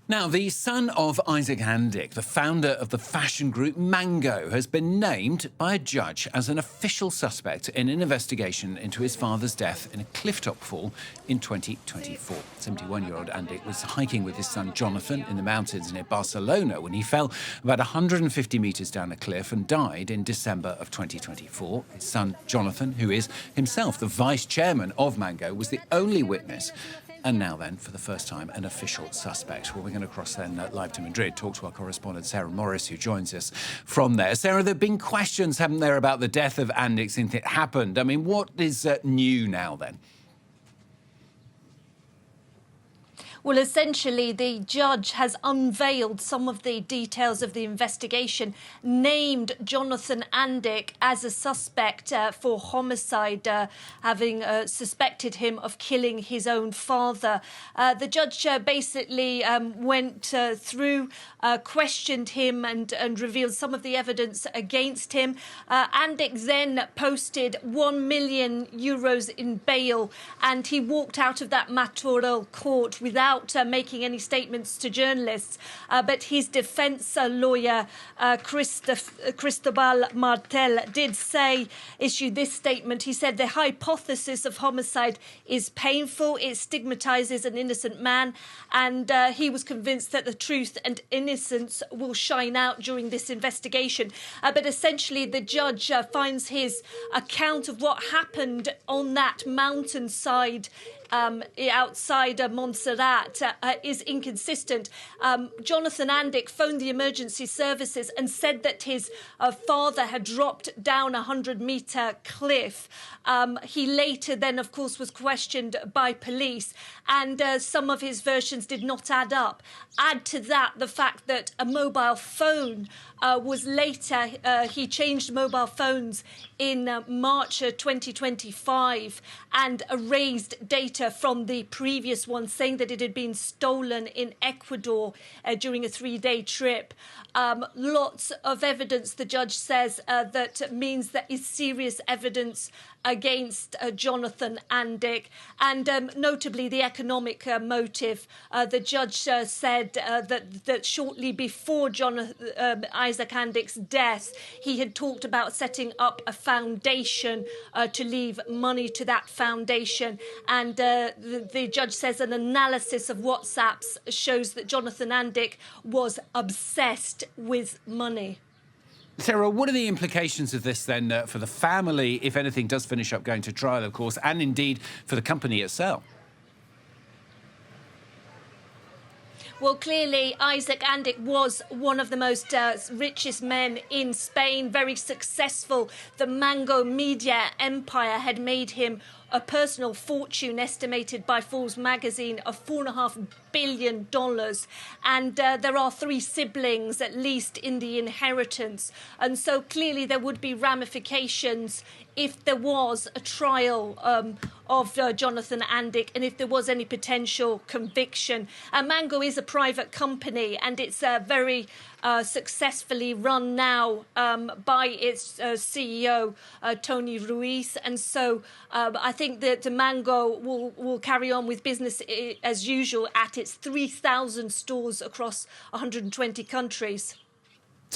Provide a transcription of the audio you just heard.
Now, the son of Isak Andic, the founder of the fashion group Mango, has been named by a judge as an official suspect in an investigation into his father's death in a cliff-top fall in 2024. 71-year-old Andic was hiking with his son Jonathan in the mountains near Barcelona when he fell about 150 metres down a cliff and died in December of 2024. His son Jonathan, who is himself the vice chairman of Mango, was the only witness. And now then, for the first time, an official suspect. Well, we're going to cross then live to Madrid, talk to our correspondent Sarah Morris, who joins us from there. Sarah, there have been questions, haven't there, about the death of Andic since it happened. I mean, what is new now then? Well, essentially, the judge has unveiled some of the details of the investigation, named Jonathan Andic as a suspect for homicide, having suspected him of killing his own father. The judge basically went through, questioned him and revealed some of the evidence against him. Andic then posted €1 million in bail, and he walked out of that mayoral court without making any statements to journalists. But his defence lawyer, Cristobal Martel, did issue this statement. He said the hypothesis of homicide is painful. It stigmatises an innocent man. And he was convinced that the truth and innocence will shine out during this investigation. But essentially, the judge finds his account of what happened on that mountainside outside Montserrat is inconsistent. Jonathan Andic phoned the emergency services and said that his father had dropped down a 100-metre cliff. He later then, of course, was questioned by police, and some of his versions did not add up. Add to that the fact that a mobile phone was later, he changed mobile phones in March 2025 and erased data from the previous one, saying that it had been stolen in Ecuador during a 3-day trip. Lots of evidence, the judge says, that means there is serious evidence against Jonathan Andic, and notably the economic motive. The judge said that shortly before Isak Andic's death, he had talked about setting up a foundation to leave money to that foundation, and the judge says an analysis of WhatsApps shows that Jonathan Andic was obsessed with money. Sarah, what are the implications of this then for the family, if anything does finish up going to trial, of course, and indeed for the company itself? Well, clearly, Isak Andic was one of the most richest men in Spain, very successful. The Mango media empire had made him a personal fortune estimated by Forbes magazine of $4.5 billion. And there are 3 siblings, at least, in the inheritance. And so clearly there would be ramifications if there was a trial of Jonathan Andic and if there was any potential conviction. Mango is a private company, and it's very successfully run now by its CEO, Tony Ruiz. And so I think that the Mango will carry on with business as usual at its 3,000 stores across 120 countries.